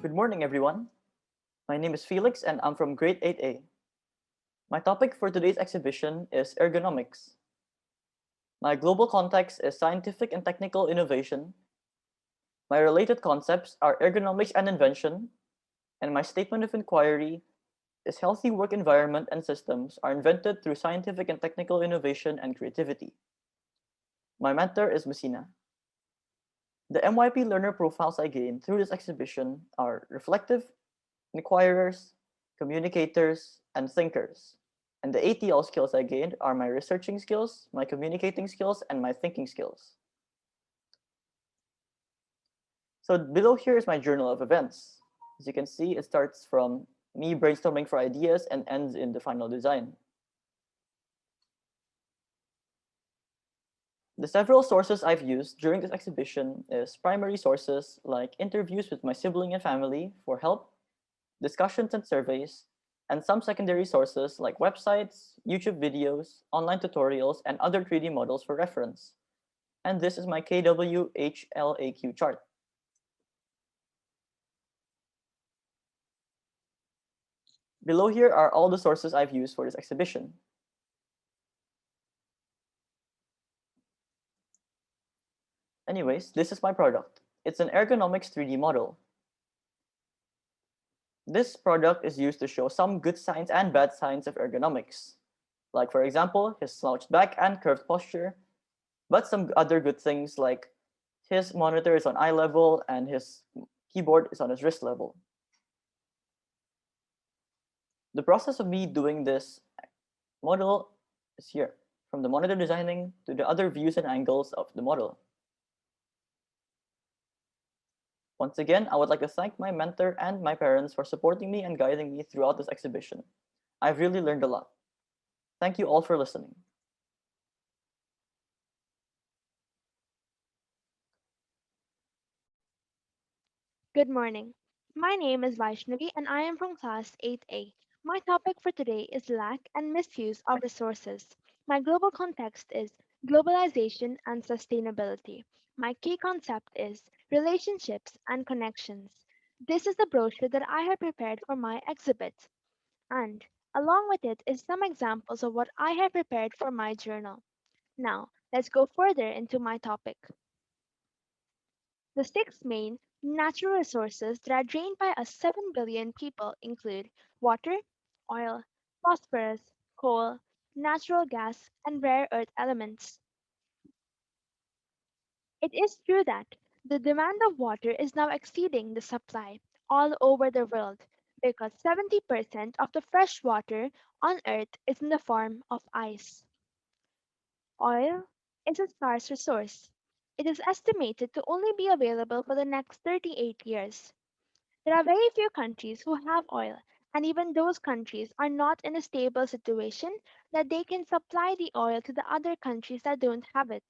Good morning, everyone. My name is Felix and I'm from grade 8A. My topic for today's exhibition is ergonomics. My global context is scientific and technical innovation. My related concepts are ergonomics and invention, and my statement of inquiry is healthy work environment and systems are invented through scientific and technical innovation and creativity. My mentor is Messina. The MYP learner profiles I gained through this exhibition are reflective, inquirers, communicators, and thinkers. And the ATL skills I gained are my researching skills, my communicating skills, and my thinking skills. So below here is my journal of events. As you can see, it starts from me brainstorming for ideas and ends in the final design. The several sources I've used during this exhibition is primary sources like interviews with my sibling and family for help, discussions and surveys, and some secondary sources like websites, YouTube videos, online tutorials, and other 3D models for reference. And this is my KWHLAQ chart. Below here are all the sources I've used for this exhibition. Anyways, this is my product. It's an ergonomics 3D model. This product is used to show some good signs and bad signs of ergonomics. Like for example, his slouched back and curved posture, but some other good things like his monitor is on eye level and his keyboard is on his wrist level. The process of me doing this model is here, from the monitor designing to the other views and angles of the model. Once again, I would like to thank my mentor and my parents for supporting me and guiding me throughout this exhibition. I've really learned a lot. Thank you all for listening. Good morning. My name is Vaishnavi and I am from class 8A. My topic for today is lack and misuse of resources. My global context is globalization and sustainability. My key concept is relationships and connections. This is the brochure that I have prepared for my exhibit, and along with it is some examples of what I have prepared for my journal. Now, let's go further into my topic. The six main natural resources that are drained by us 7 billion people include water, oil, phosphorus, coal, natural gas, and rare earth elements. It is true that the demand of water is now exceeding the supply all over the world because 70% of the fresh water on Earth is in the form of ice. Oil is a scarce resource. It is estimated to only be available for the next 38 years. There are very few countries who have oil, and even those countries are not in a stable situation that they can supply the oil to the other countries that don't have it.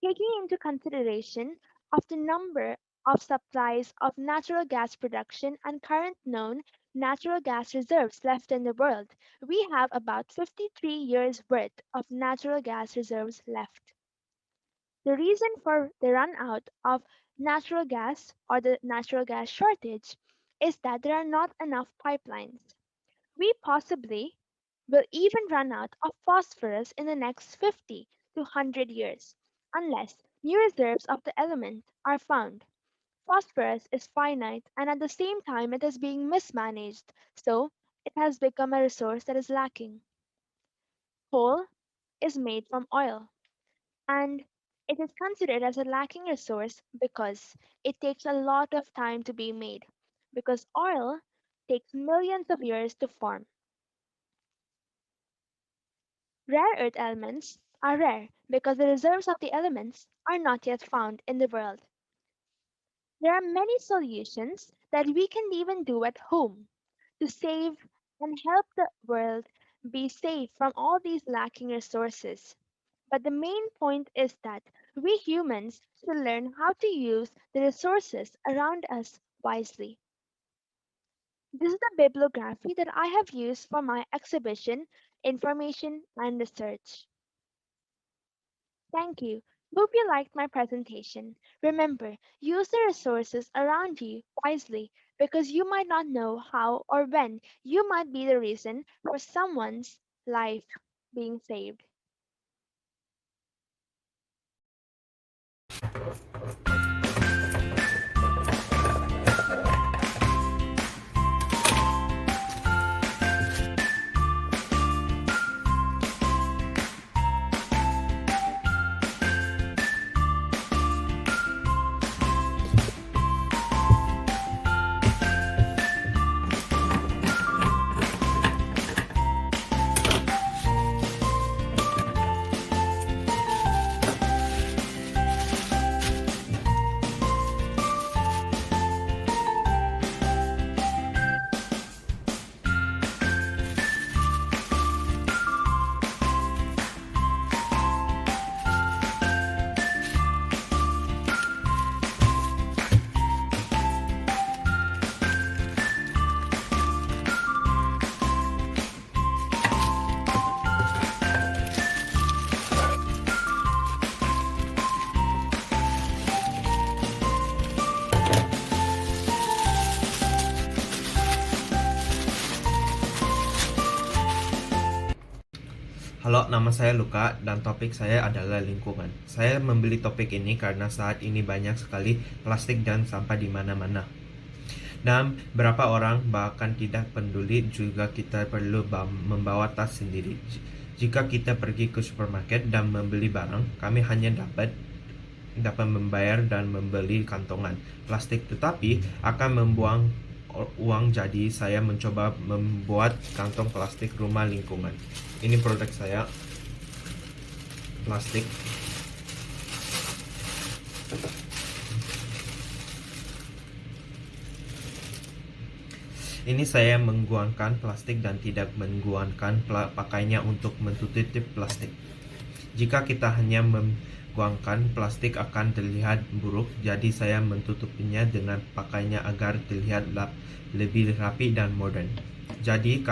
Taking into consideration of the number of supplies of natural gas production and current known natural gas reserves left in the world, we have about 53 years worth of natural gas reserves left. The reason for the run out of natural gas or the natural gas shortage is that there are not enough pipelines. We possibly will even run out of phosphorus in the next 50 to 100 years unless new reserves of the element are found. Phosphorus is finite and at the same time it is being mismanaged, so it has become a resource that is lacking. Coal is made from oil, and it is considered as a lacking resource because it takes a lot of time to be made, because oil takes millions of years to form. Rare earth elements are rare because the reserves of the elements are not yet found in the world. There are many solutions that we can even do at home to save and help the world be safe from all these lacking resources. But the main point is that we humans should learn how to use the resources around us wisely. This is the bibliography that I have used for my exhibition, information, and research. Thank you. Hope you liked my presentation. Remember, use the resources around you wisely because you might not know how or when you might be the reason for someone's life being saved. Halo, nama saya Luka dan topik saya adalah lingkungan. Saya membeli topik ini karena saat ini banyak sekali plastik dan sampah di mana-mana. Dan berapa orang bahkan tidak peduli juga kita perlu membawa tas sendiri. Jika kita pergi ke supermarket dan membeli barang, kami hanya dapat membayar dan membeli kantongan plastik, tetapi akan membuang uang. Jadi saya mencoba membuat kantong plastik rumah lingkungan. Ini produk saya, plastik. Ini saya menggunakan plastik dan tidak menggunakan pakainya untuk menutup plastik. Jika kita hanya menggunakan plastik akan terlihat buruk, jadi saya menutupinya dengan pakainya agar terlihat lebih rapi dan modern. Jadi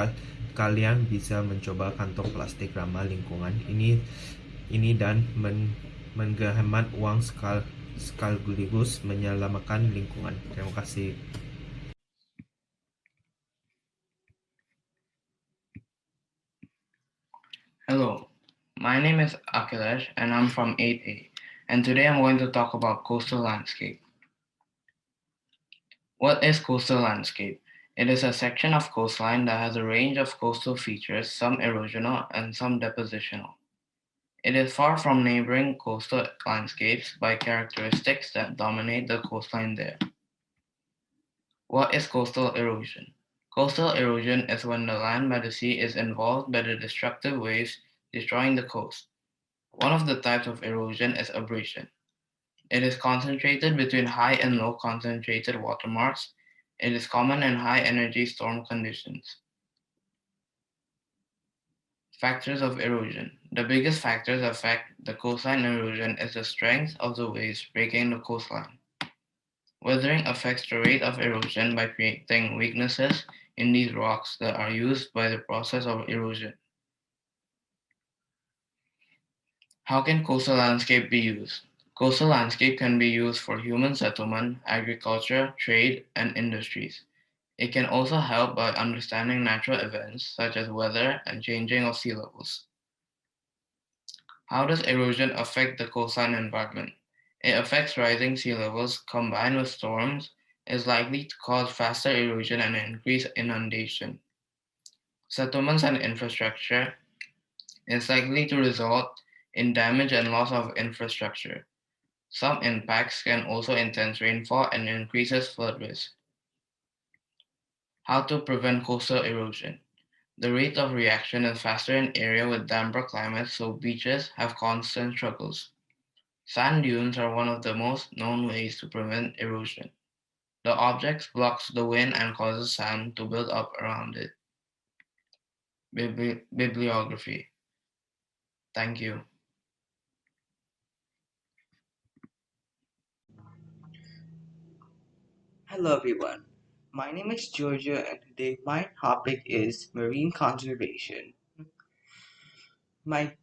kalian bisa mencoba kantong plastik ramah lingkungan ini dan menghemat uang sekaligus menyelamatkan lingkungan. Terima kasih. Hello, my name is Akhilesh and I'm from 8A, and today I'm going to talk about coastal landscape. What is coastal landscape? It is a section of coastline that has a range of coastal features, some erosional and some depositional. It is far from neighboring coastal landscapes by characteristics that dominate the coastline there. What is coastal erosion? Coastal erosion is when the land by the sea is involved by the destructive waves destroying the coast. One of the types of erosion is abrasion. It is concentrated between high and low concentrated watermarks. It is common in high energy storm conditions. Factors of erosion. The biggest factors affect the coastline erosion is the strength of the waves breaking the coastline. Weathering affects the rate of erosion by creating weaknesses in these rocks that are used by the process of erosion. How can coastal landscape be used? Coastal landscape can be used for human settlement, agriculture, trade, and industries. It can also help by understanding natural events such as weather and changing of sea levels. How does erosion affect the coastline environment? It affects rising sea levels combined with storms, is likely to cause faster erosion and increase inundation. Settlements and infrastructure is likely to result in damage and loss of infrastructure. Some impacts can also intense rainfall and increases flood risk. How to prevent coastal erosion? The rate of reaction is faster in areas with damper climates, so beaches have constant struggles. Sand dunes are one of the most known ways to prevent erosion. The object blocks the wind and causes sand to build up around it. Bibliography. Thank you. Hello everyone, my name is Georgia and today my topic is marine conservation. My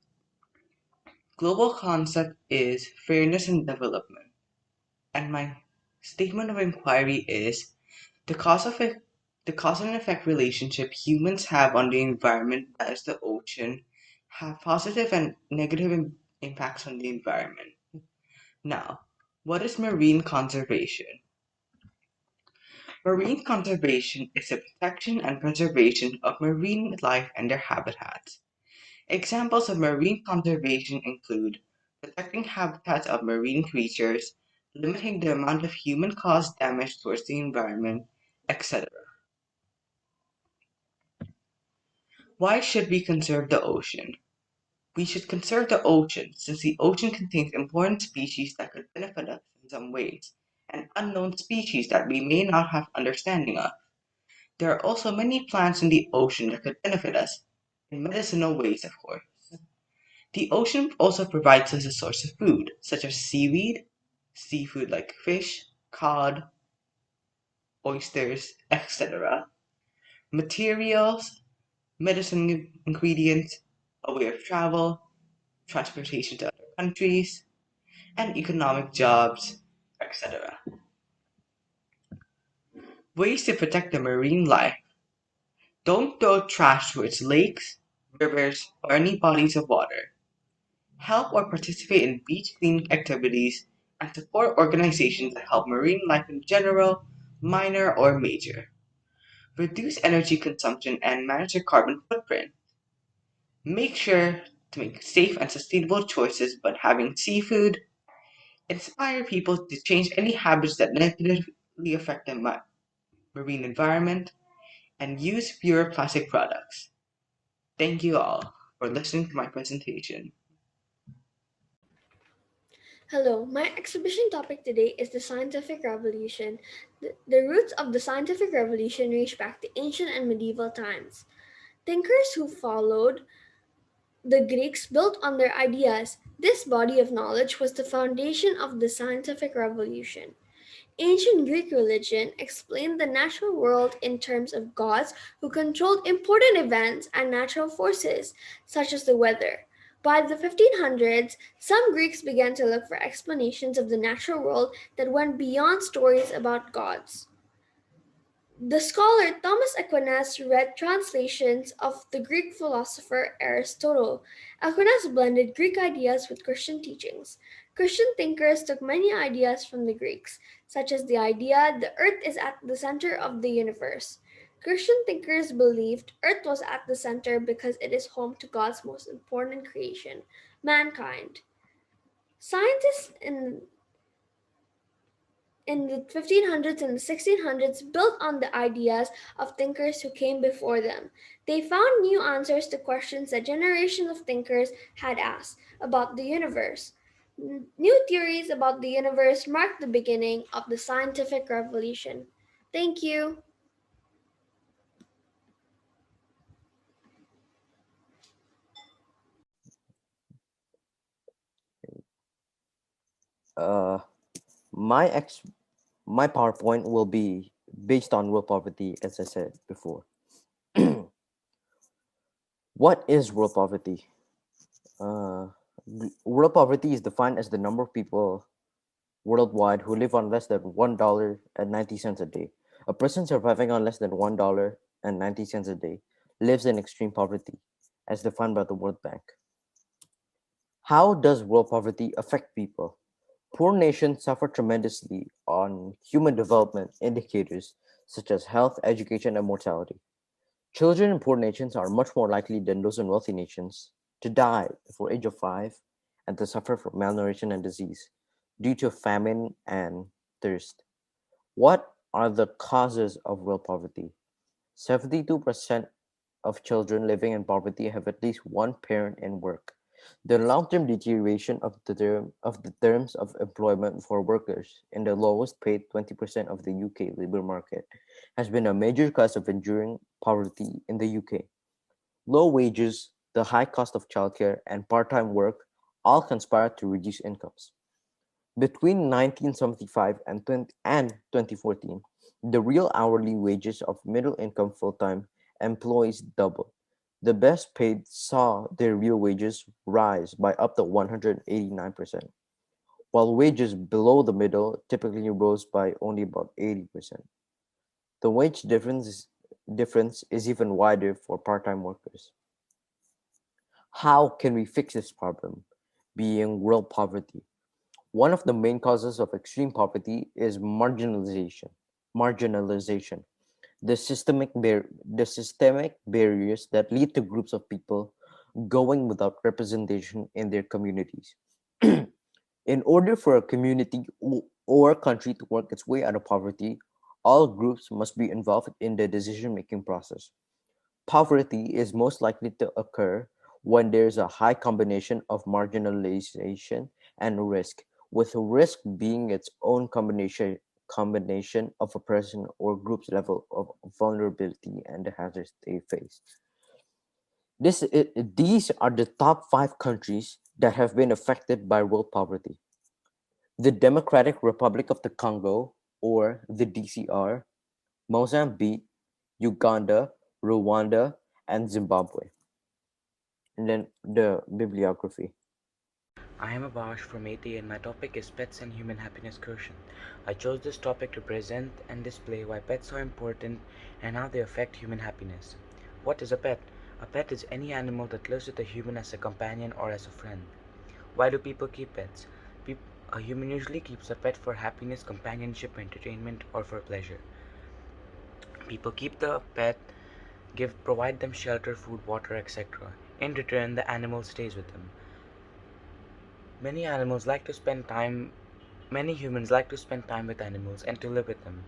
Global concept is fairness and development. And my statement of inquiry is the cause and effect relationship humans have on the environment, that is the ocean, have positive and negative impacts on the environment. Now, what is marine conservation? Marine conservation is the protection and preservation of marine life and their habitats. Examples of marine conservation include protecting habitats of marine creatures, limiting the amount of human-caused damage towards the environment, etc. Why should we conserve the ocean? We should conserve the ocean since the ocean contains important species that could benefit us in some ways, and unknown species that we may not have understanding of. There are also many plants in the ocean that could benefit us, in medicinal ways, of course. The ocean also provides us a source of food, such as seaweed, seafood like fish, cod, oysters, etc., materials, medicine ingredients, a way of travel, transportation to other countries, and economic jobs, etc. Ways to protect the marine life. Don't throw trash towards lakes, rivers, or any bodies of water. Help or participate in beach cleaning activities and support organizations that help marine life in general, minor or major. Reduce energy consumption and manage your carbon footprint. Make sure to make safe and sustainable choices when having seafood. Inspire people to change any habits that negatively affect the marine environment and use fewer plastic products. Thank you all for listening to my presentation. Hello, my exhibition topic today is the scientific revolution. The roots of the scientific revolution reach back to ancient and medieval times. Thinkers who followed the Greeks built on their ideas. This body of knowledge was the foundation of the scientific revolution. Ancient Greek religion explained the natural world in terms of gods who controlled important events and natural forces, such as the weather. By the 1500s, some Greeks began to look for explanations of the natural world that went beyond stories about gods. The scholar Thomas Aquinas read translations of the Greek philosopher Aristotle. Aquinas blended Greek ideas with Christian teachings. Christian thinkers took many ideas from the Greeks, such as the idea the earth is at the center of the universe. Christian thinkers believed earth was at the center because it is home to God's most important creation, mankind. Scientists in the 1500s and the 1600s built on the ideas of thinkers who came before them. They found new answers to questions that generations of thinkers had asked about the universe. New theories about the universe marked the beginning of the scientific revolution. Thank you. Uh, my ex my PowerPoint will be based on world poverty, as I said before. What is world poverty? Uh, World poverty is defined as the number of people worldwide who live on less than $1.90 a day. A person surviving on less than $1.90 a day lives in extreme poverty, as defined by the World Bank. How does world poverty affect people? Poor nations suffer tremendously on human development indicators such as health, education, and mortality. Children in poor nations are much more likely than those in wealthy nations to die before age of 5 and to suffer from malnutrition and disease due to famine and thirst. What are the causes of world poverty? 72% of children living in poverty have at least one parent in work. The long-term deterioration of the terms of employment for workers in the lowest paid 20% of the UK labor market has been a major cause of enduring poverty in the UK. Low wages, the high cost of childcare, and part-time work all conspire to reduce incomes. Between 1975 and 2014, the real hourly wages of middle-income full-time employees doubled. The best paid saw their real wages rise by up to 189%, while wages below the middle typically rose by only about 80%. The difference is even wider for part-time workers. How can we fix this problem, being world poverty? One of the main causes of extreme poverty is marginalization. Marginalization, the systemic barriers that lead to groups of people going without representation in their communities. In order for a community or country to work its way out of poverty, all groups must be involved in the decision making process. Poverty is most likely to occur when there's a high combination of marginalization and risk, with risk being its own combination of a person or group's level of vulnerability and the hazards they face. These are the top five countries that have been affected by world poverty: the Democratic Republic of the Congo, or the DCR, Mozambique, Uganda, Rwanda, and Zimbabwe. And then the bibliography. I am Abash from 8A and my topic is Pets and Human Happiness Quotient. I chose this topic to present and display why pets are important and how they affect human happiness. What is a pet? A pet is any animal that lives with a human as a companion or as a friend. Why do people keep pets? A human usually keeps a pet for happiness, companionship, entertainment, or for pleasure. People keep the pet, provide them shelter, food, water, etc. In return, the animal stays with them. Many animals like to spend time Many humans like to spend time with animals and to live with them.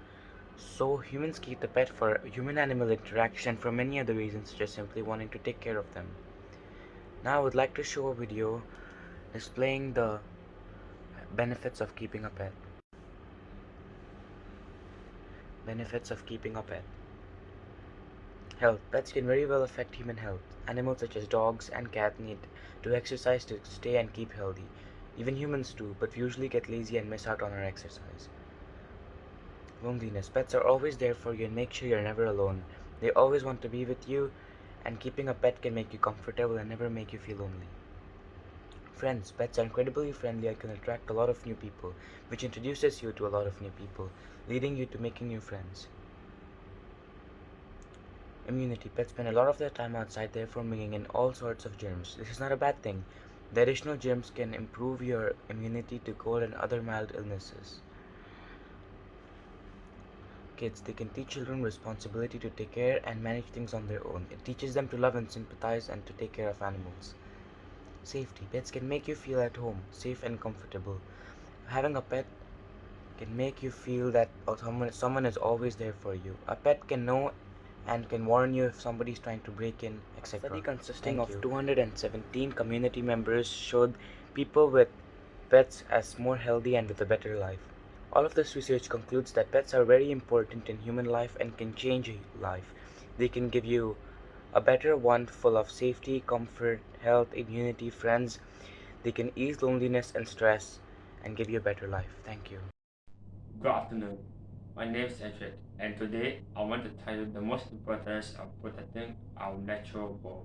So humans keep the pet for human animal interaction and for many other reasons, such as simply wanting to take care of them. Now I would like to show a video displaying the benefits of keeping a pet. Benefits of keeping a pet. Health. Pets can very well affect human health. Animals such as dogs and cats need to exercise to stay and keep healthy. Even humans do, but we usually get lazy and miss out on our exercise. Loneliness. Pets are always there for you and make sure you're never alone. They always want to be with you, and keeping a pet can make you comfortable and never make you feel lonely. Friends. Pets are incredibly friendly and can attract a lot of new people, which introduces you to a lot of new people, leading you to making new friends. Immunity. Pets spend a lot of their time outside, therefore bringing in all sorts of germs. This is not a bad thing. The additional germs can improve your immunity to cold and other mild illnesses. Kids. They can teach children responsibility to take care and manage things on their own. It teaches them to love and sympathize and to take care of animals. Safety. Pets can make you feel at home, safe and comfortable. Having a pet can make you feel that someone is always there for you. A pet can know and can warn you if somebody is trying to break in, etc. A study consisting of 217 community members showed people with pets as more healthy and with a better life. All of this research concludes that pets are very important in human life and can change a life. They can give you a better one full of safety, comfort, health, immunity, friends. They can ease loneliness and stress and give you a better life. Thank you. Good afternoon. My name is Edward, and today I want to tell you the most importance of protecting our natural world.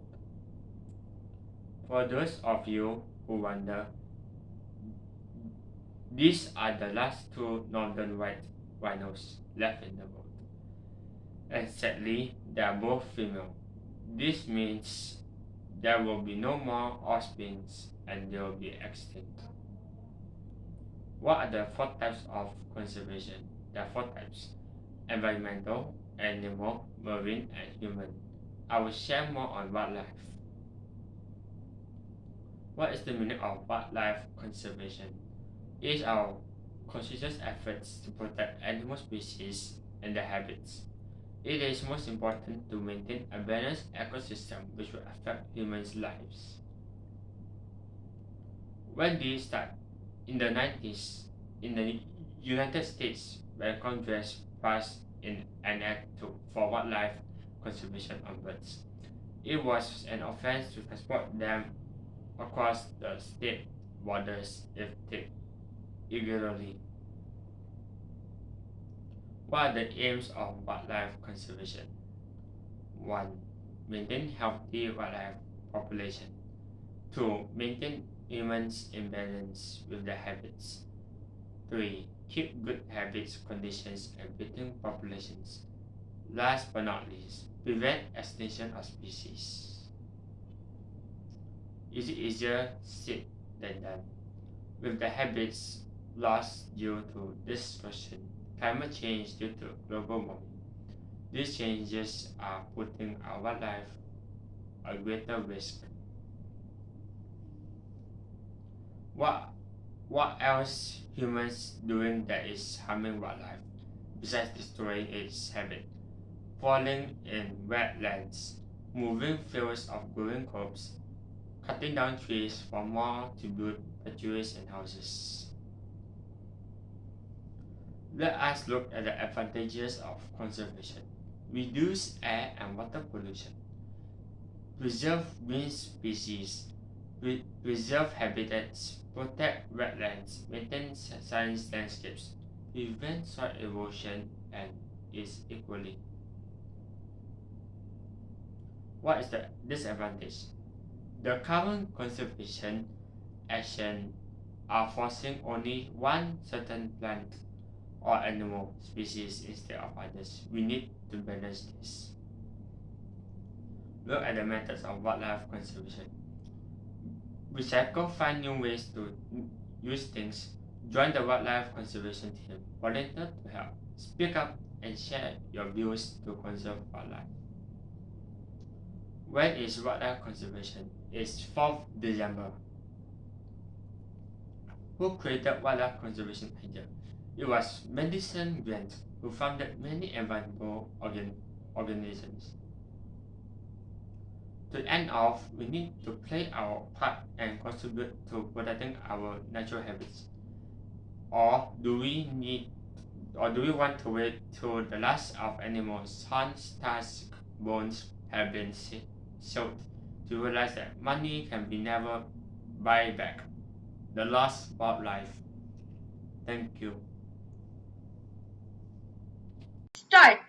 For those of you who wonder, these are the last two northern white rhinos left in the world. And sadly, they are both female. This means there will be no more offsprings and they will be extinct. What are the four types of conservation? There are four types: environmental, animal, marine, and human. I will share more on wildlife. What is the meaning of wildlife conservation? It is our conscious efforts to protect animal species and their habits. It is most important to maintain a balanced ecosystem which will affect humans' lives. When did it start? In the 90s, in the United States, when Congress passed in an act for wildlife conservation on birds. It was an offense to transport them across the state borders if taken irregularly. What are the aims of wildlife conservation? 1. maintain healthy wildlife population. 2. Maintain humans in balance with their habits. 3. Keep good habits, conditions, and breeding populations. Last but not least, prevent extinction of species. Is it easier said than done? With the habits lost due to destruction, climate change due to global warming, these changes are putting our wildlife at greater risk. What what else humans doing that is harming wildlife besides destroying its habitat? Falling in wetlands, moving fields of growing crops, cutting down trees for more to build factories and houses. Let us look at the advantages of conservation. Reduce air and water pollution. Preserve green species. Preserve habitats. Protect wetlands. Maintain science landscapes. Prevent soil erosion and is equally. What is the disadvantage? The current conservation action are forcing only one certain plant or animal species instead of others. We need to balance this. Look at the methods of wildlife conservation. Recycle, find new ways to use things. Join the wildlife conservation team. Volunteer to help. Speak up and share your views to conserve wildlife. When is wildlife conservation? It's 4th December. Who created wildlife conservation idea? It was Madison Grant, who founded many environmental organizations. To end off, we need to play our part and contribute to protecting our natural habits. Or do we want to wait till the last of animals' horns, tusks, bones have been sold to realize that money can be never buy back the lost wildlife? Thank you. Start!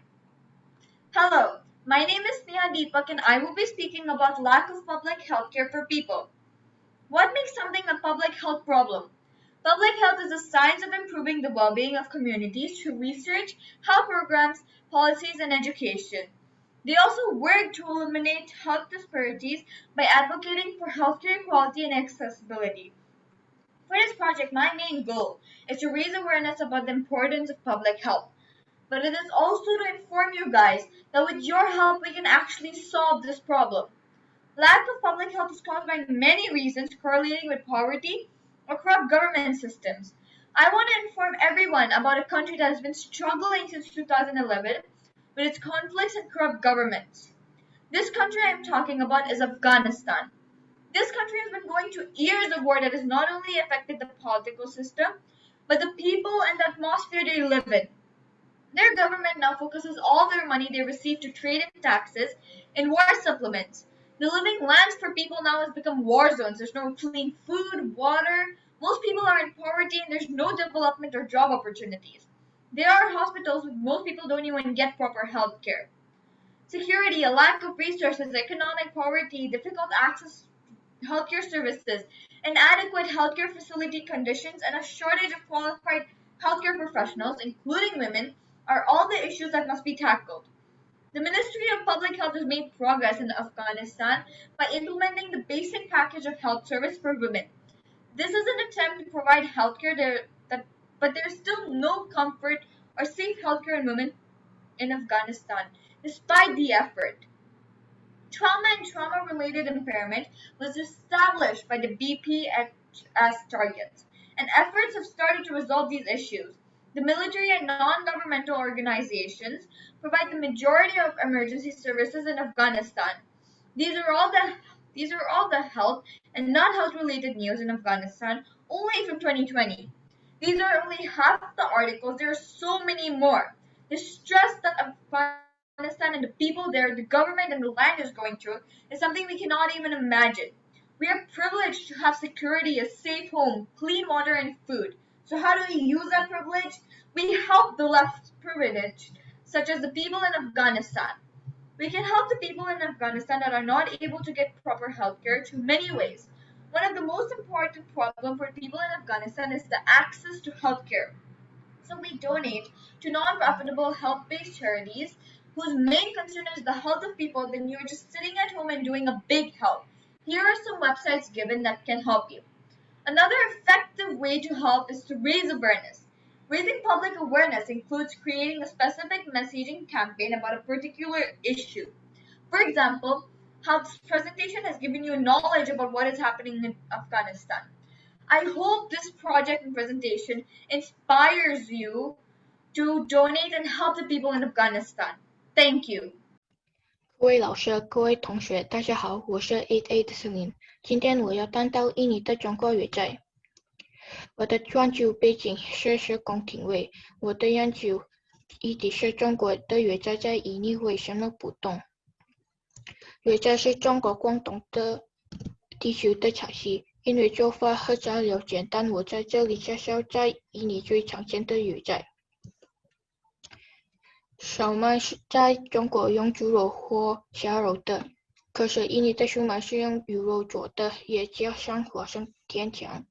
Hello, my name is Neha Deepak and I will be speaking about lack of public health care for people. What makes something a public health problem? Public health is the science of improving the well-being of communities through research, health programs, policies, and education. They also work to eliminate health disparities by advocating for healthcare equality and accessibility. For this project, my main goal is to raise awareness about the importance of public health. But it is also to inform you guys that with your help we can actually solve this problem. Lack of public health is caused by many reasons correlating with poverty or corrupt government systems. I want to inform everyone about a country that has been struggling since 2011 with its conflicts and corrupt governments. This country I am talking about is Afghanistan. This country has been going through years of war that has not only affected the political system, but the people and the atmosphere they live in. Their government now focuses all their money they receive to trade and taxes in war supplements. The living lands for people now has become war zones. There's no clean food, water. Most people are in poverty and there's no development or job opportunities. There are hospitals, but most people don't even get proper health care. Security, a lack of resources, economic poverty, difficult access to healthcare services, inadequate healthcare facility conditions, and a shortage of qualified healthcare professionals, including women, are all the issues that must be tackled. The Ministry of Public Health has made progress in Afghanistan by implementing the basic package of health service for women. This is an attempt to provide healthcare but there is still no comfort or safe healthcare in women in Afghanistan, despite the effort. Trauma and trauma-related impairment was established by the BP as targets, and efforts have started to resolve these issues. The military and non-governmental organizations provide the majority of emergency services in Afghanistan. These are all the health and not health-related news in Afghanistan only from 2020. These are only half of the articles. There are so many more. The stress that Afghanistan and the people there, the government and the land is going through is something we cannot even imagine. We are privileged to have security, a safe home, clean water, and food. So how do we use that privilege? We help the less privileged, such as the people in Afghanistan. We can help the people in Afghanistan that are not able to get proper health care through many ways. One of the most important problems for people in Afghanistan is the access to health care. So we donate to non-profitable health-based charities whose main concern is the health of people. Then you're just sitting at home and doing a big help. Here are some websites given that can help you. Another effective way to help is to raise awareness. Raising public awareness includes creating a specific messaging campaign about a particular issue. For example, how this presentation has given you knowledge about what is happening in Afghanistan. I hope this project and presentation inspires you to donate and help the people in Afghanistan. Thank you. 各位老师、各位同学，大家好，我是 8A 的森林。今天我要谈到印尼的中国越债。我的专注背景是社工定位，我的研究议题是中国的越债在印尼为什么不动。越债是中国广东的地区的菜系，因为做法和材料简单，我在这里介绍在印尼最常见的越债。烧麦是在中国用猪肉或虾肉的，可是印尼的烧麦是用鱼肉做的，也加上花生甜酱。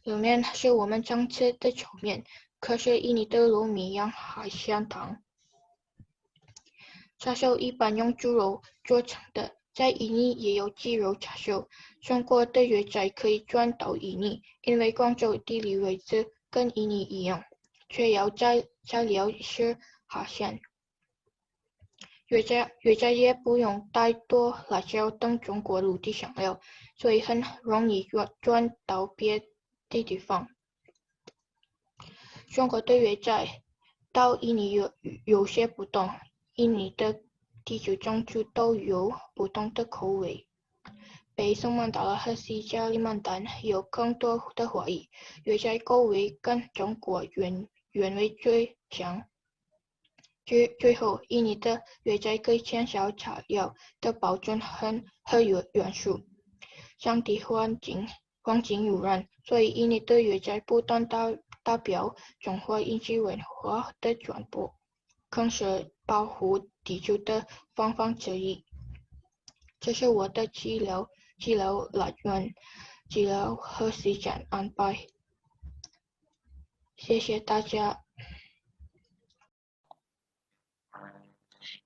冷面是我们常吃的炒面，可是印尼的糯米样海鲜汤。叉烧一般用猪肉做成的，在印尼也有鸡肉叉烧。中国的越债可以转到印尼，因为广州地理位置跟印尼一样，却要材料是海鲜。越债也不用太多辣椒等中国陆地香料，所以很容易转到别的地方。中国的越债到印尼有些不同，印尼的地区种族都有不同的口味。北宋曼达拉和西加里曼丹有更多的怀疑，越债口味跟中国原味最像。最后，印尼的越债可以减少材料的保存和元素，降低环境污染，所以印尼的越债不但代表中华引起文化的传播，更是保护地球的方法之一。这是我的治疗来源、治疗和时间安排。谢谢大家。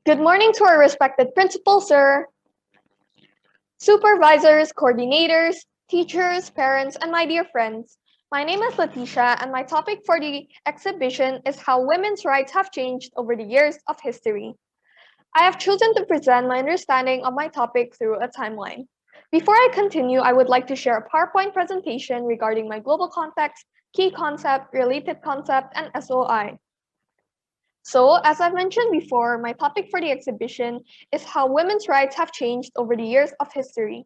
Good morning to our respected principal, sir, supervisors, coordinators, teachers, parents, and my dear friends. My name is Leticia, and my topic for the exhibition is how women's rights have changed over the years of history. I have chosen to present my understanding of my topic through a timeline. Before I continue, I would like to share a PowerPoint presentation regarding my global context, key concept, related concept, and SOI. So, as I've mentioned before, my topic for the exhibition is how women's rights have changed over the years of history.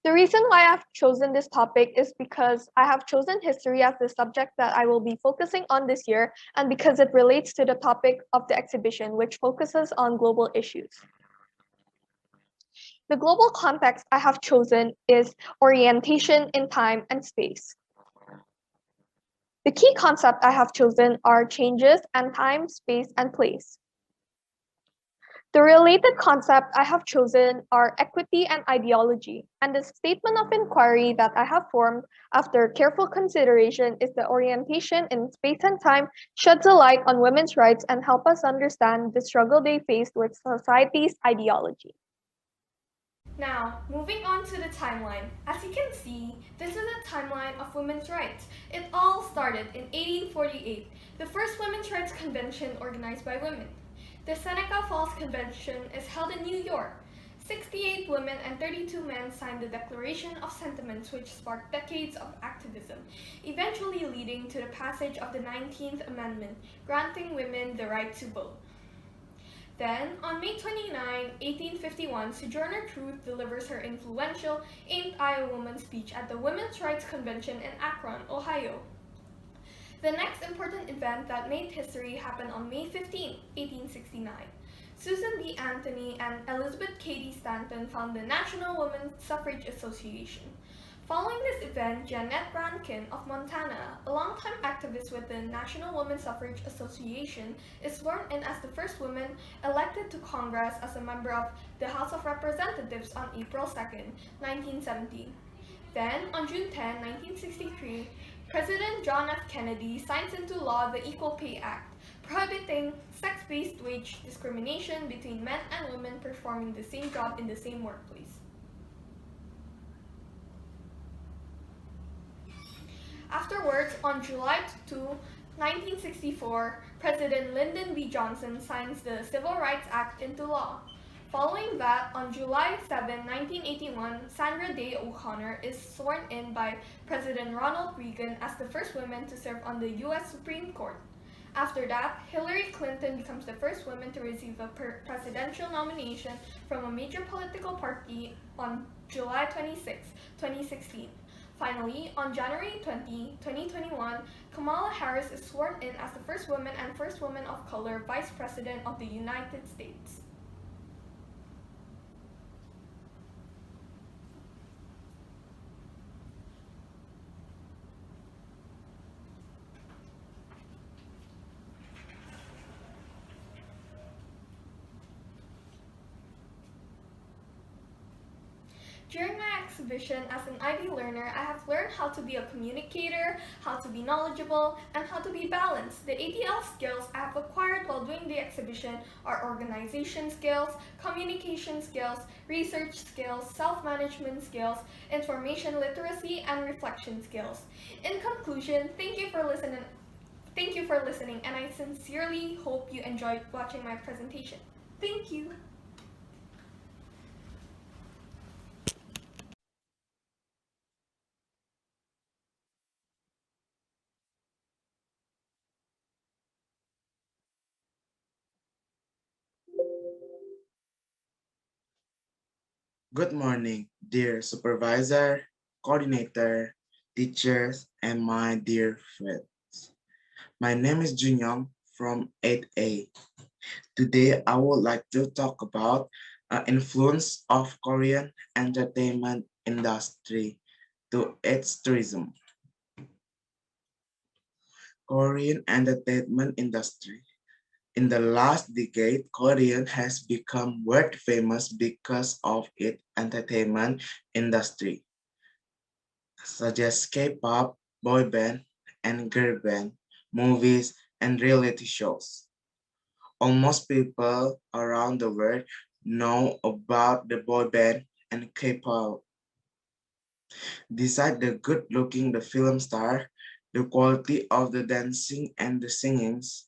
The reason why I've chosen this topic is because I have chosen history as the subject that I will be focusing on this year, and because it relates to the topic of the exhibition, which focuses on global issues. The global context I have chosen is orientation in time and space. The key concept I have chosen are changes and time, space, and place. The related concept I have chosen are equity and ideology, and the statement of inquiry that I have formed after careful consideration is the orientation in space and time sheds a light on women's rights and help us understand the struggle they faced with society's ideology. Now, moving on to the timeline. As you can see, this is a timeline of women's rights. It all started in 1848, the first women's rights convention organized by women. The Seneca Falls Convention is held in New York. 68 women and 32 men signed the Declaration of Sentiments, which sparked decades of activism, eventually leading to the passage of the 19th Amendment, granting women the right to vote. Then, on May 29, 1851, Sojourner Truth delivers her influential Ain't I a Woman speech at the Women's Rights Convention in Akron, Ohio. The next important event that made history happened on May 15, 1869. Susan B. Anthony and Elizabeth Cady Stanton founded the National Women's Suffrage Association. Following this event, Janet Rankin of Montana, a longtime activist with the National Women's Suffrage Association, is sworn in as the first woman elected to Congress as a member of the House of Representatives on April 2nd, 1970. Then, on June 10, 1963, President John F. Kennedy signs into law the Equal Pay Act, prohibiting sex-based wage discrimination between men and women performing the same job in the same workplace. Afterwards, on July 2, 1964, President Lyndon B. Johnson signs the Civil Rights Act into law. Following that, on July 7, 1981, Sandra Day O'Connor is sworn in by President Ronald Reagan as the first woman to serve on the U.S. Supreme Court. After that, Hillary Clinton becomes the first woman to receive a presidential nomination from a major political party on July 26, 2016. Finally, on January 20, 2021, Kamala Harris is sworn in as the first woman and first woman of color Vice President of the United States. During my exhibition as an IB learner, I have learned how to be a communicator, how to be knowledgeable, and how to be balanced. The ATL skills I have acquired while doing the exhibition are organization skills, communication skills, research skills, self-management skills, information literacy, and reflection skills. In conclusion, thank you for listening, and I sincerely hope you enjoyed watching my presentation. Thank you. Good morning, dear supervisor, coordinator, teachers, and my dear friends. My name is Junyoung from 8A. Today, I would like to talk about influence of Korean entertainment industry to its tourism. Korean entertainment industry. In the last decade, Korea has become world famous because of its entertainment industry, such as K-pop, boy band, and girl band, movies, and reality shows. Almost people around the world know about the boy band and K-pop. Besides the good-looking the film star, the quality of the dancing and the singings,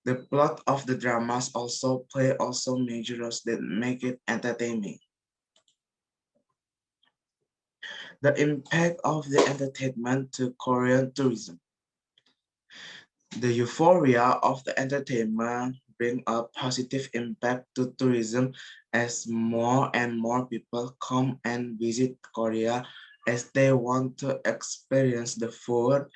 the plot of the dramas also play major roles that make it entertaining. The impact of the entertainment to Korean tourism. The euphoria of the entertainment bring a positive impact to tourism as more and more people come and visit Korea as they want to experience the food,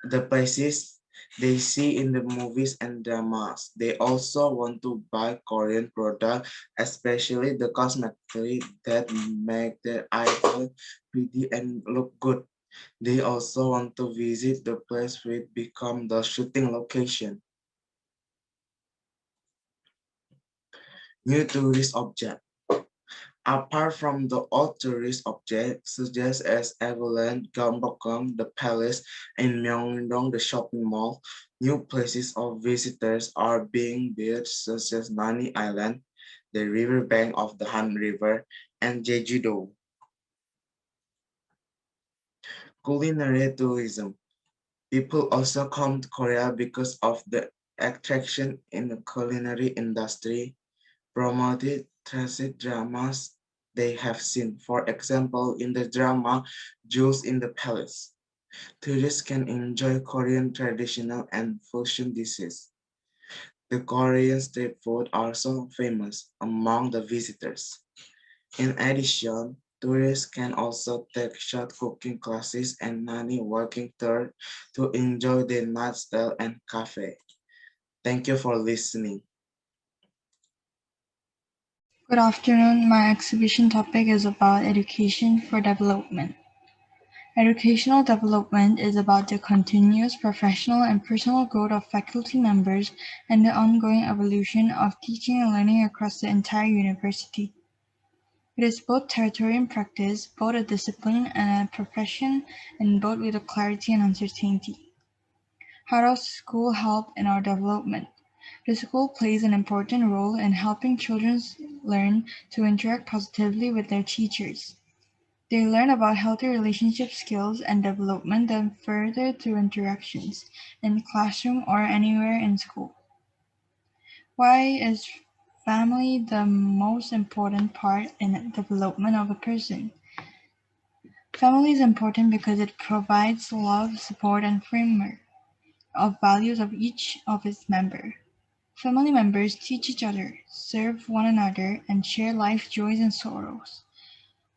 the places they see in the movies and dramas. They also want to buy Korean products, especially the cosmetics that make their idol pretty and look good. They also want to visit the place which become the shooting location. New tourist object. Apart from the old tourist objects, such as Everland, Gyeongbokgung, the palace, and Myeongdong, the shopping mall, new places of visitors are being built, such as Nani Island, the riverbank of the Han River, and Jeju-do. Culinary tourism. People also come to Korea because of the attraction in the culinary industry, promoted transit dramas they have seen. For example, in the drama Jewels in the Palace, tourists can enjoy Korean traditional and fusion dishes. The Korean street food are so famous among the visitors. In addition, tourists can also take short cooking classes and nanny working tour to enjoy the lifestyle and cafe. Thank you for listening. Good afternoon. My exhibition topic is about education for development. Educational development is about the continuous professional and personal growth of faculty members and the ongoing evolution of teaching and learning across the entire university. It is both territory and practice, both a discipline and a profession, and both with a clarity and uncertainty. How does school help in our development? The school plays an important role in helping children learn to interact positively with their teachers. They learn about healthy relationship skills and development them further through interactions in the classroom or anywhere in school. Why is family the most important part in the development of a person? Family is important because it provides love, support, and framework of values of each of its members. Family members teach each other, serve one another, and share life joys and sorrows.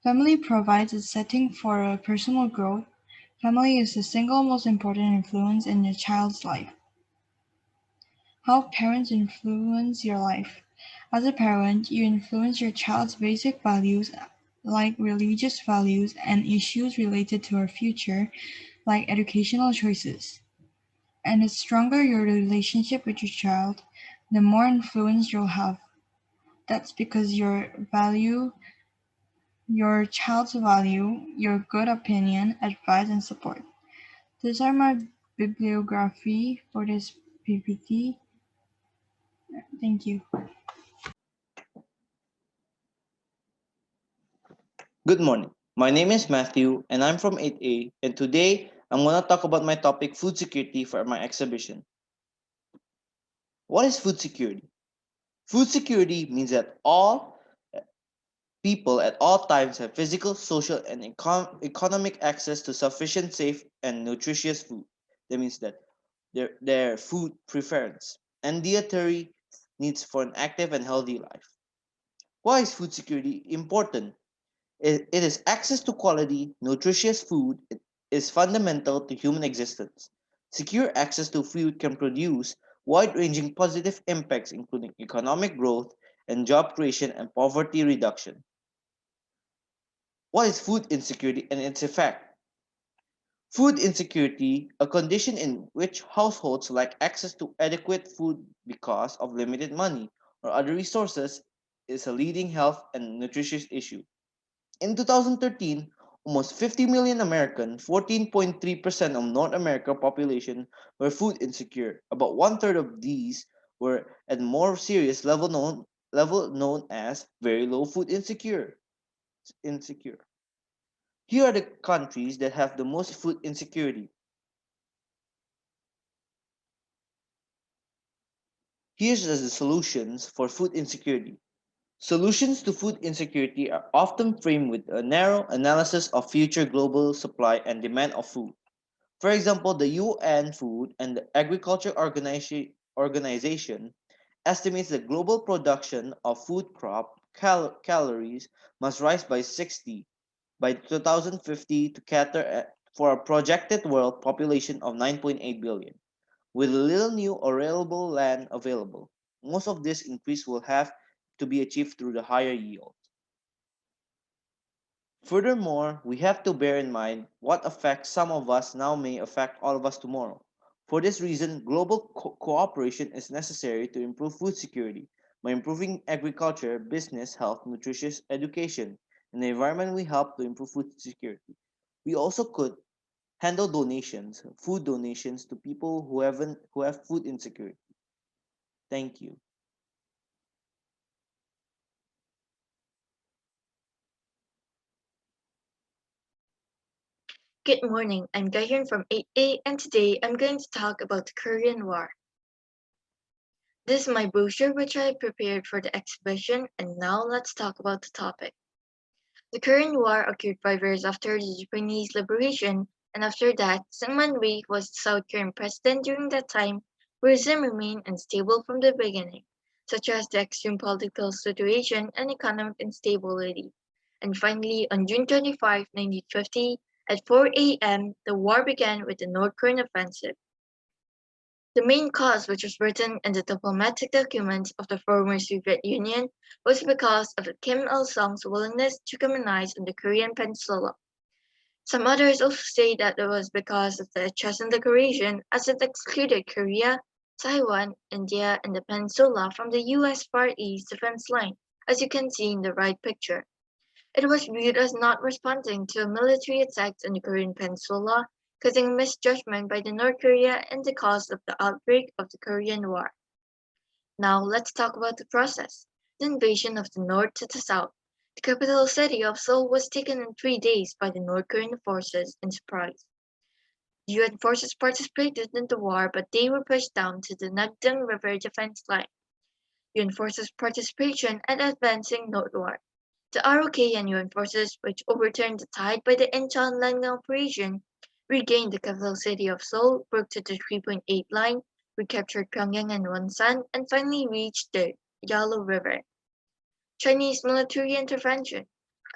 Family provides a setting for a personal growth. Family is the single most important influence in a child's life. How parents influence your life. As a parent, you influence your child's basic values like religious values and issues related to our future like educational choices. And the stronger your relationship with your child, the more influence you'll have. That's because your child's value your good opinion, advice, and support. These are my bibliography for this PPT. Thank you. Good morning. My name is Matthew and I'm from 8A, and today I'm going to talk about my topic food security for my exhibition. What is food security? Food security means that all people at all times have physical, social, and economic access to sufficient, safe, and nutritious food. That means that their food preference and dietary needs for an active and healthy life. Why is food security important? It is access to quality, nutritious food. It is fundamental to human existence. Secure access to food can produce wide ranging positive impacts, including economic growth and job creation and poverty reduction. What is food insecurity and its effect? Food insecurity, a condition in which households lack access to adequate food because of limited money or other resources, is a leading health and nutritious issue. In 2013, almost 50 million Americans, 14.3% of North America population, were food insecure. About one third of these were at more serious level known as very low food insecure. Here are the countries that have the most food insecurity. Here's the solutions for food insecurity. Solutions to food insecurity are often framed with a narrow analysis of future global supply and demand of food. For example, the UN Food and Agriculture Organization estimates the global production of food crop calories must rise by 60 by 2050 to cater for a projected world population of 9.8 billion. With little new or arable land available, most of this increase will have to be achieved through the higher yield. Furthermore, we have to bear in mind what affects some of us now may affect all of us tomorrow. For this reason, global cooperation is necessary to improve food security by improving agriculture, business, health, nutritious education, and the environment. We help to improve food security. We also could handle donations, food donations to people who have food insecurity. Thank you. Good morning, I'm Gahyun from 8A and today I'm going to talk about the Korean War. This is my brochure which I prepared for the exhibition and now let's talk about the topic. The Korean War occurred 5 years after the Japanese liberation and after that, Syngman was the South Korean president during that time, regime remained unstable from the beginning, such as the extreme political situation and economic instability. And finally, on June 25, 1950, at 4 a.m., the war began with the North Korean offensive. The main cause, which was written in the diplomatic documents of the former Soviet Union, was because of Kim Il sung's willingness to communize on the Korean Peninsula. Some others also say that it was because of the Chechen Declaration, as it excluded Korea, Taiwan, India, and the peninsula from the US Far East defense line, as you can see in the right picture. It was viewed as not responding to a military attack on the Korean peninsula, causing a misjudgment by the North Korea and the cause of the outbreak of the Korean War. Now let's talk about the process. The invasion of the north to the south. The capital city of Seoul was taken in 3 days by the North Korean forces in surprise. The UN forces participated in the war, but they were pushed down to the Nagdang River defense line. UN forces participation and advancing northward. The ROK and UN forces, which overturned the tide by the Incheon landing operation, regained the capital city of Seoul, broke to the 3.8 line, recaptured Pyongyang and Wonsan, and finally reached the Yalu River. Chinese military intervention.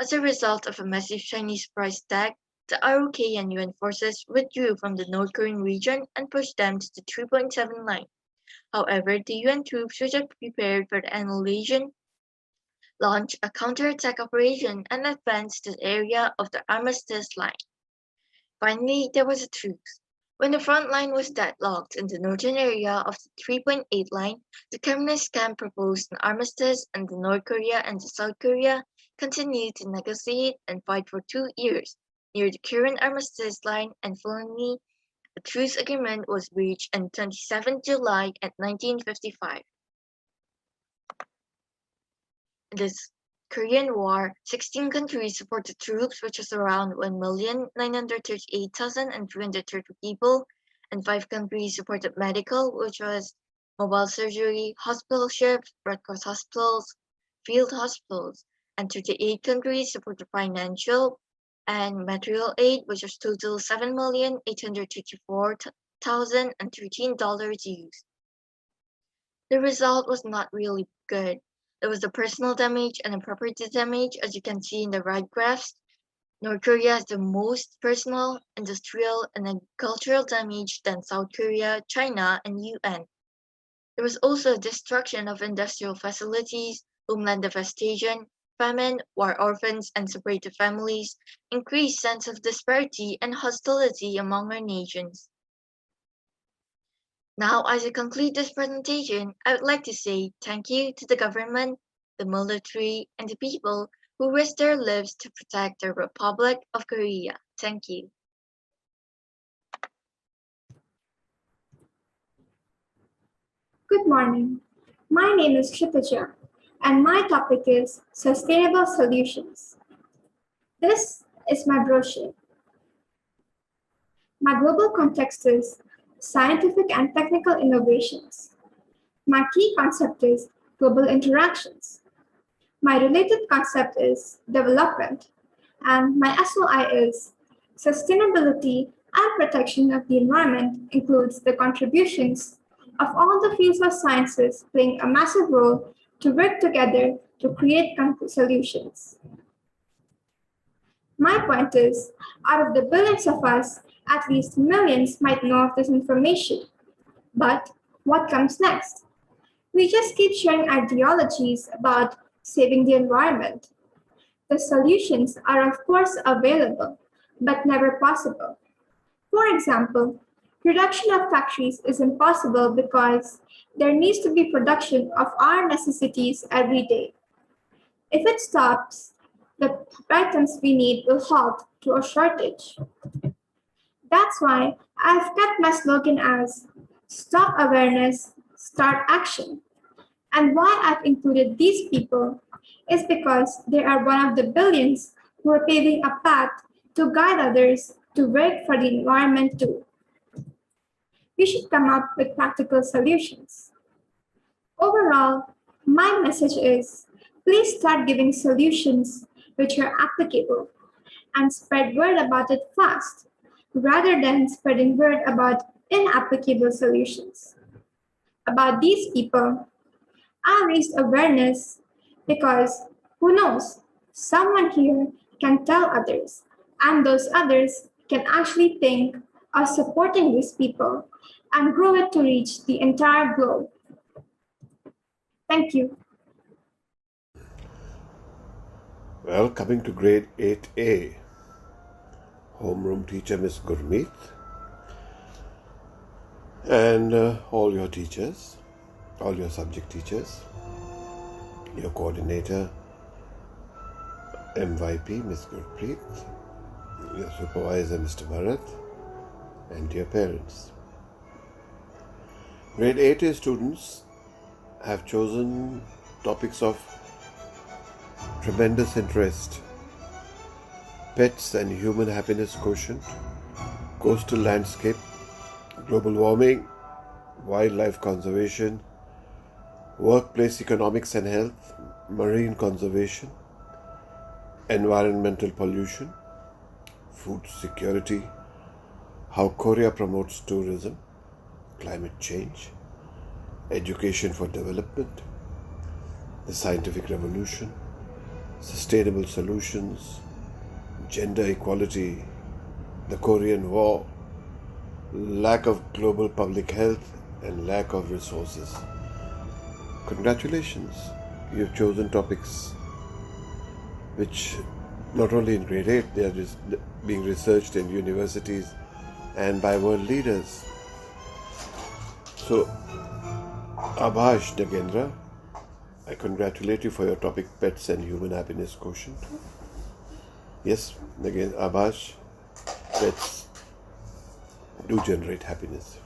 As a result of a massive Chinese price tag, the ROK and UN forces withdrew from the North Korean region and pushed them to the 3.7 line. However, the UN troops which had prepared for the annihilation launched a counterattack operation and advanced to the area of the armistice line. Finally, there was a truce. When the front line was deadlocked in the northern area of the 3.8 line, the communist camp proposed an armistice, and the North Korea and the South Korea continued to negotiate and fight for 2 years near the current armistice line, and finally a truce agreement was reached on 27 July 1955. In this Korean War, 16 countries supported troops, which was around 1,938,330 people, and 5 countries supported medical, which was mobile surgery, hospital ships, Red Cross hospitals, field hospitals, and 38 countries supported financial and material aid, which was total $7,854,013 used. The result was not really good. There was the personal damage and the property damage, as you can see in the right graphs. North Korea has the most personal, industrial, and agricultural damage than South Korea, China, and UN. There was also destruction of industrial facilities, homeland devastation, famine, war orphans, and separated families, increased sense of disparity and hostility among our nations. Now, as I conclude this presentation, I would like to say thank you to the government, the military, and the people who risked their lives to protect the Republic of Korea. Thank you. Good morning. My name is Kshitija, and my topic is Sustainable Solutions. This is my brochure. My global context is scientific and technical innovations. My key concept is global interactions. My related concept is development, and my SOI is sustainability and protection of the environment includes the contributions of all the fields of sciences playing a massive role to work together to create solutions. My point is, out of the billions of us, at least millions might know of this information. But what comes next? We just keep sharing ideologies about saving the environment. The solutions are of course available, but never possible. For example, production of factories is impossible because there needs to be production of our necessities every day. If it stops, the items we need will halt to a shortage. That's why I've kept my slogan as Stop Awareness, Start Action. And why I've included these people is because they are one of the billions who are paving a path to guide others to work for the environment too. We should come up with practical solutions. Overall, my message is please start giving solutions which are applicable and spread word about it fast rather than spreading word about inapplicable solutions. About these people, I raised awareness because who knows, someone here can tell others, and those others can actually think of supporting these people and grow it to reach the entire globe. Thank you. Well, coming to grade 8A, homeroom teacher, Miss Gurmeet, and all your teachers, all your subject teachers, your coordinator, MYP, Miss Gurpreet, your supervisor, Mr. Bharat, and dear parents. Grade 8A students have chosen topics of tremendous interest: pets and human happiness quotient, coastal landscape, global warming, wildlife conservation, workplace economics and health, marine conservation, environmental pollution, food security, how Korea promotes tourism, climate change, education for development, the scientific revolution, sustainable solutions, gender equality, the Korean War, lack of global public health, and lack of resources. Congratulations, you've chosen topics which not only in grade 8, they are being researched in universities and by world leaders. So, Abhash Nagendra, I congratulate you for your topic, pets and human happiness quotient. Yes, again, Abhash, pets do generate happiness.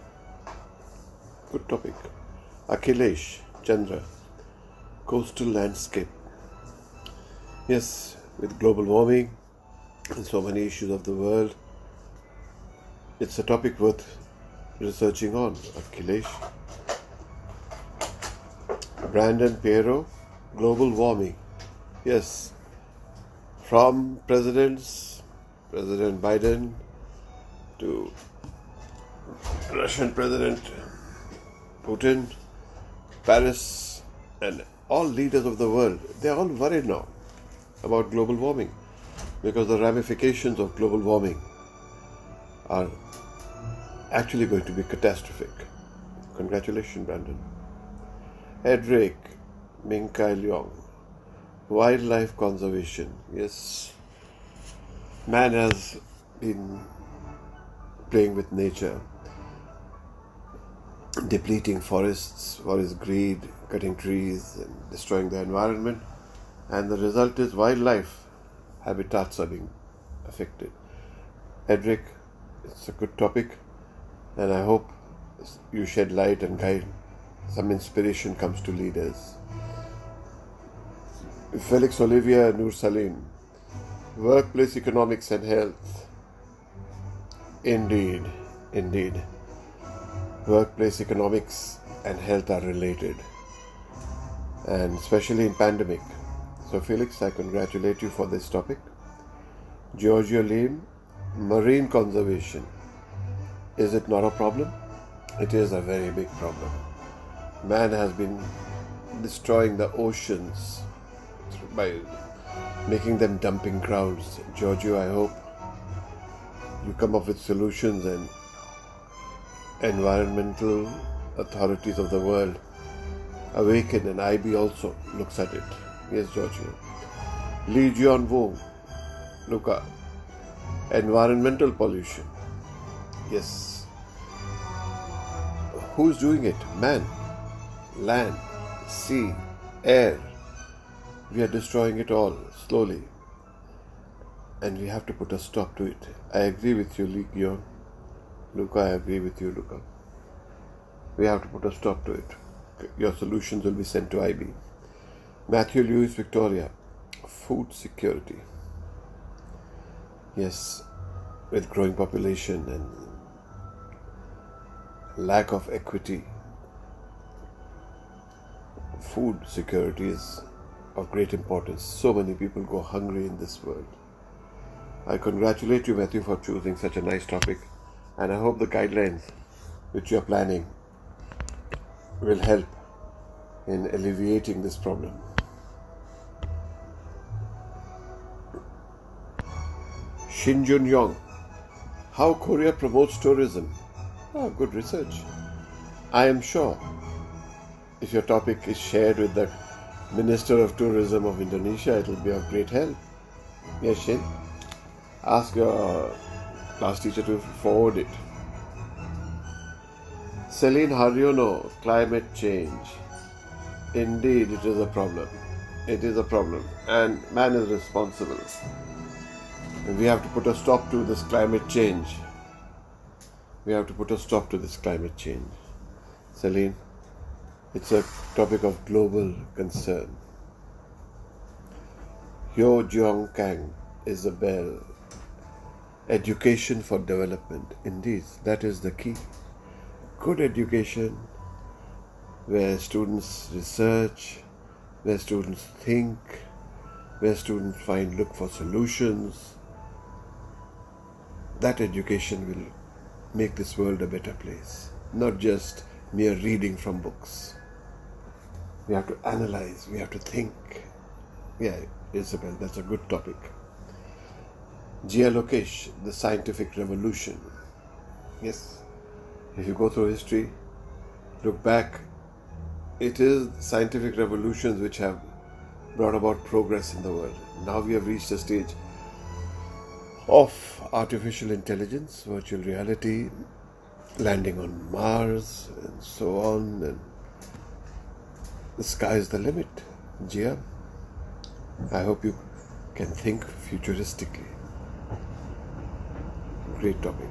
Good topic. Akhilesh Chandra, coastal landscape. Yes, with global warming and so many issues of the world, it's a topic worth researching on. Akhilesh. Brandon Piero, global warming. Yes, from President Biden to Russian President Putin, Paris, and all leaders of the world, they're all worried now about global warming because the ramifications of global warming are actually going to be catastrophic. Congratulations, Brandon. Edric Minkai Leong, wildlife conservation. Yes, man has been playing with nature, depleting forests for his greed, cutting trees and destroying the environment, and the result is wildlife habitats are being affected. Edric, it's a good topic, and I hope you shed light and guide. Some inspiration comes to leaders. Felix Olivia Nur Salim, workplace economics and health. Indeed. Workplace economics and health are related, and especially in pandemic. So Felix, I congratulate you for this topic. Giorgio Lim, marine conservation. Is it not a problem? It is a very big problem. Man has been destroying the oceans by making them dumping grounds. Giorgio, I hope you come up with solutions and environmental authorities of the world awaken, and IB also looks at it. Yes, Giorgio. Lee Jeon Woo, Luca, environmental pollution. Yes. Who's doing it? Man. Land, sea, air. We are destroying it all slowly, and we have to put a stop to it. I agree with you, Lee Gyeon. Luca, I agree with you, Luca. We have to put a stop to it. Your solutions will be sent to IB. Matthew Lewis, Victoria, food security. Yes, with growing population and lack of equity, food security is of great importance. So many people go hungry in this world. I congratulate you, Matthew, for choosing such a nice topic, and I hope the guidelines which you are planning will help in alleviating this problem. Shin Jun Yong, how Korea promotes tourism. Oh, good research. I am sure if your topic is shared with the Minister of Tourism of Indonesia, it will be of great help. Yes, Shin. Ask your class teacher to forward it. Celine, how do you know climate change? Indeed, it is a problem. It is a problem, and man is responsible. And we have to put a stop to this climate change. We have to put a stop to this climate change. Celine, it's a topic of global concern. Hyo Jeong Kang, Isabel. Education for development. Indeed, that is the key. Good education, where students research, where students think, where students look for solutions. That education will make this world a better place, not just mere reading from books. We have to analyze, we have to think. Yeah, Isabel, that's a good topic. Geolocation, the scientific revolution. Yes, if you go through history, look back, it is scientific revolutions which have brought about progress in the world. Now we have reached a stage of artificial intelligence, virtual reality, landing on Mars, and so on, and the sky is the limit. Gia, I hope you can think futuristically. Great topic.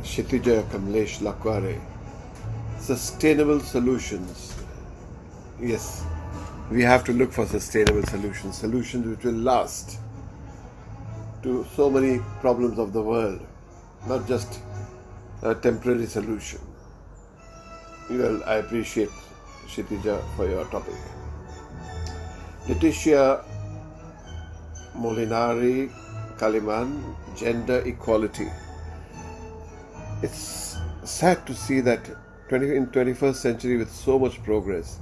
Kshitija Kamlesh Lakware. Sustainable solutions. Yes, we have to look for sustainable solutions, solutions which will last to so many problems of the world, not just a temporary solution. Well, I appreciate Kshitija for your topic. Leticia Molinari Kaliman, gender equality. It's sad to see that in 21st century, with so much progress,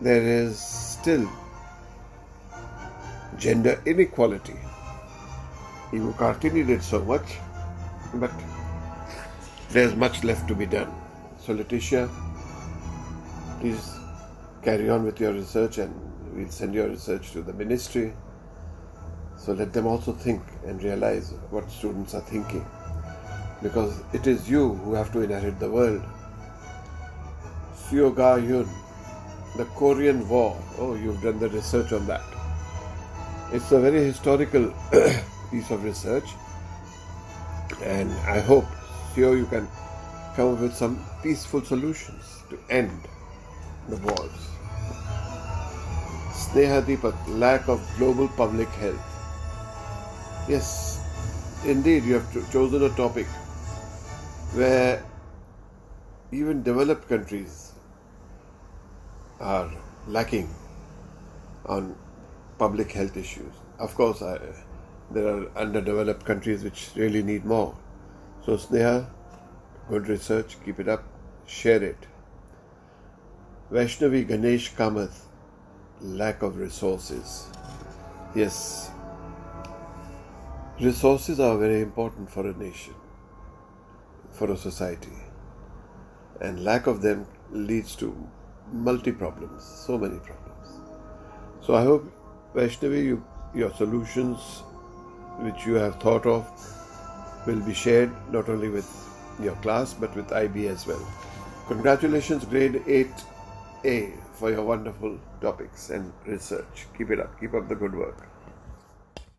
there is still gender inequality. Ibu Kartini did so much, but there's much left to be done. So Leticia, please carry on with your research, and we'll send your research to the ministry. So let them also think and realize what students are thinking, because it is you who have to inherit the world. Seo Ga-yun, the Korean War. Oh, you've done the research on that. It's a very historical piece of research, and I hope, Seo, you can come up with some peaceful solutions to end the wars. Sneha Deepak, lack of global public health. Yes, indeed, you have chosen a topic where even developed countries are lacking on public health issues. Of course, there are underdeveloped countries which really need more. So Sneha, good research, keep it up, share it. Vaishnavi Ganesh Kamath, lack of resources. Yes, resources are very important for a nation, for a society, and lack of them leads to multi-problems, so many problems. So I hope, Vaishnavi, your solutions which you have thought of will be shared not only with your class but with IB as well. Congratulations, grade 8A, for your wonderful topics and research. Keep it up. Keep up the good work.